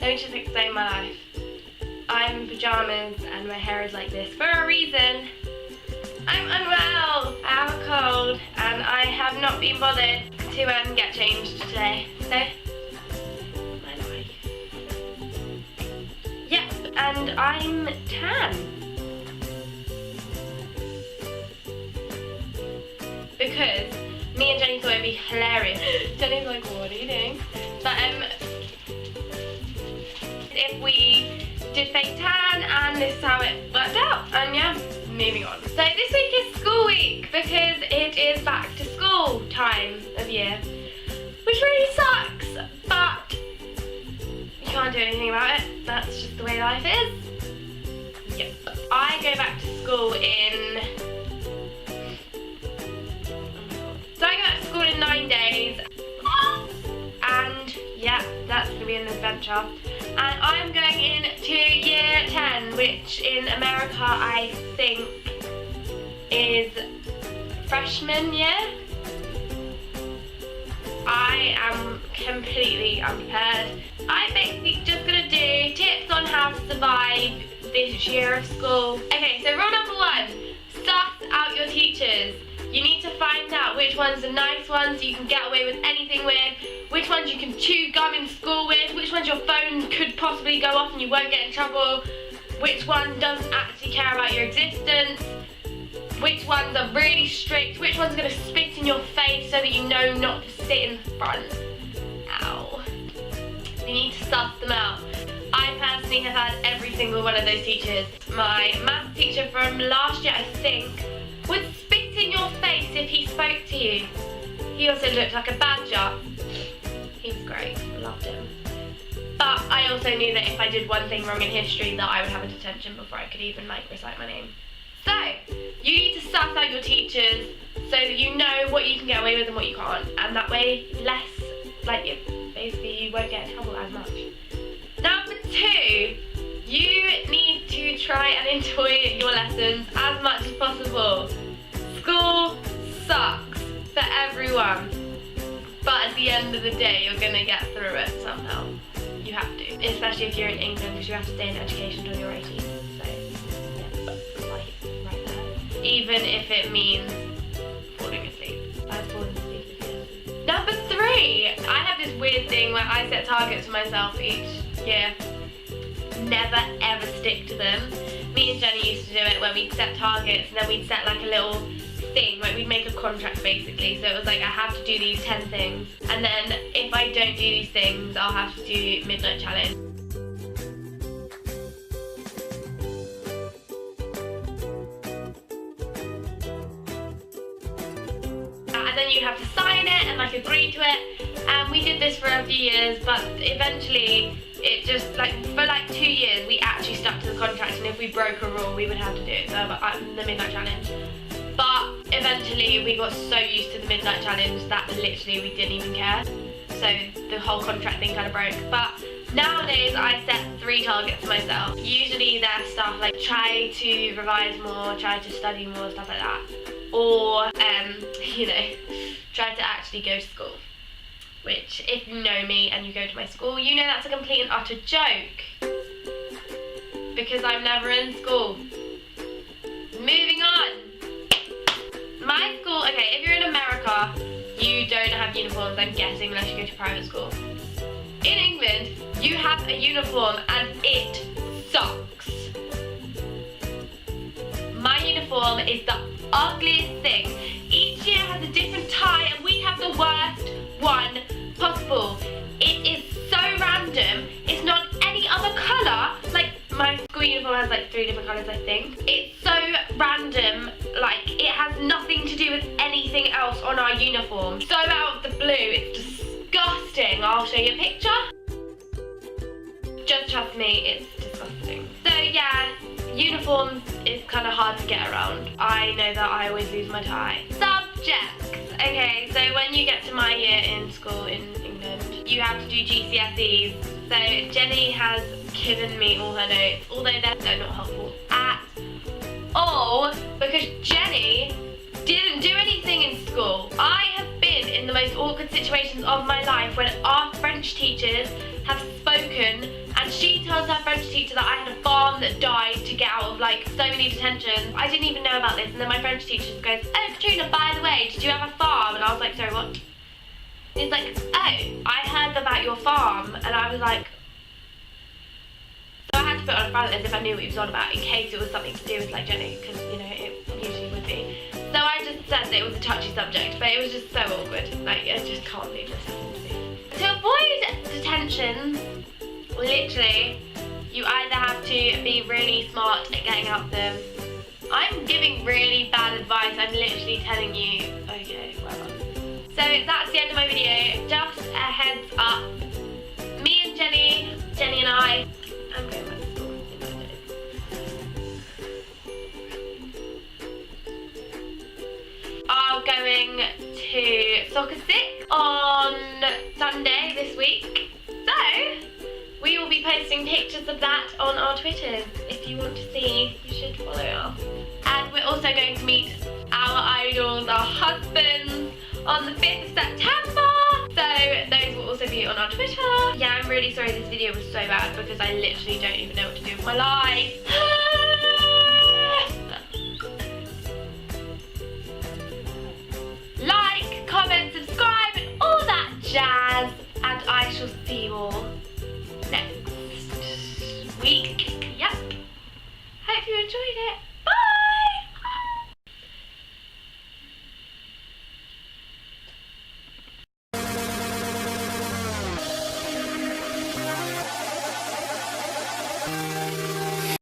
Let me just explain my life. I'm in pyjamas and my hair is like this for a reason. I'm unwell, I have a cold, and I have not been bothered to get changed today. So, my life. Yep, and I'm tan. Because me and Jenny thought it'd be hilarious. Jenny's like, what are you doing? But if we did fake tan, and this is how it worked out. And yeah, moving on. So this week is school week because it is back to school time of year, which really sucks, but you can't do anything about it. That's just the way life is. Yep. I go back to school in... So I go back to school in 9 days. And yeah, that's going to be an adventure. And I'm going into year 10, which in America I think is freshman year. I am completely unprepared. I'm basically just going to do tips on how to survive this year of school. Okay, so rule number 1, suss out your teachers. You need to find out which ones are nice ones you can get away with anything with, which ones you can chew gum in school with, which ones your phone could possibly go off and you won't get in trouble, which one doesn't actually care about your existence, which ones are really strict, which one's going to spit in your face so that you know not to sit in front. Ow. You need to suss them out. I personally have had every single one of those teachers. My maths teacher from last year, I think, would spit in your face if he spoke to you. He also looked like a badger. He was great, I loved him. But I also knew that if I did one thing wrong in history that I would have a detention before I could even recite my name. So, you need to suss out your teachers so that you know what you can get away with and what you can't. And that way, basically you won't get in trouble as much. Number 2, you need to try and enjoy your lessons as much as possible. School sucks for everyone, but at the end of the day you're gonna get through it somehow. You have to, especially if you're in England, because you have to stay in education until you're 18. So yeah, right there. Even if it means falling asleep. I've fallen asleep before. Number 3, I have this weird thing where I set targets for myself each year. Never ever stick to them. Me and Jenny used to do it where we'd set targets and then we'd set like a little thing, like we'd make a contract basically, so it was like I have to do these 10 things, and then if I don't do these things I'll have to do midnight challenge. And then you have to sign it and agree to it, and we did this for a few years, but eventually it just for 2 years we actually stuck to the contract, and if we broke a rule we would have to do it, so the midnight challenge. But eventually we got so used to the midnight challenge that literally we didn't even care, so the whole contract thing kind of broke. But nowadays I set 3 targets for myself. Usually they're stuff like try to revise more, try to study more, stuff like that, or try to actually go to school. Which, if you know me and you go to my school, you know that's a complete and utter joke. Because I'm never in school. Moving on. My school, okay, if you're in America, you don't have uniforms, I'm guessing, unless you go to private school. In England, you have a uniform and it sucks. My uniform is the ugliest thing. Each year has a different tie and we have the worst one possible. It is so random. It's not any other colour. My school uniform has 3 different colours, I think. It's so random, it has nothing to do with anything else on our uniform. So out of the blue, it's disgusting. I'll show you a picture. Just trust me, it's disgusting. So yeah, uniforms is kind of hard to get around. I know that I always lose my tie. Subjects. Okay, so when you get to my year in school in England, you have to do GCSEs. So Jenny has given me all her notes, although they're not helpful at all, because Jenny didn't do anything in school. I have been in the most awkward situations of my life when our French teachers have spoken and and she tells her French teacher that I had a farm that died to get out of like so many detentions. I didn't even know about this, and then my French teacher just goes, oh Katrina, by the way, did you have a farm? And I was like, sorry, what? He's like, oh, I heard about your farm, and I was like, so I had to put it on a front as if I knew what he was on about in case it was something to do with like Jenny, because you know it usually would be. So I just said that it was a touchy subject, but it was just so awkward. Like, I just can't believe this happened to me. To avoid detention, literally, you either have to be really smart at getting out of them. I'm giving really bad advice. I'm literally telling you, okay, whatever. So that's the end of my video. Just a heads up. Me and Jenny and I, I'm going back to school in 2 days. Are going to soccer stick on Sunday this week. So we will be posting pictures of that on our Twitters. If you want to see, you should follow us. And we're also going to meet our idols, our husbands, on the 5th of September. So those will also be on our Twitter. Yeah, I'm really sorry this video was so bad because I literally don't even know what to do with my life. Like, comment, subscribe, and all that jazz. And I shall see you all next week. Yep. Hope you enjoyed it.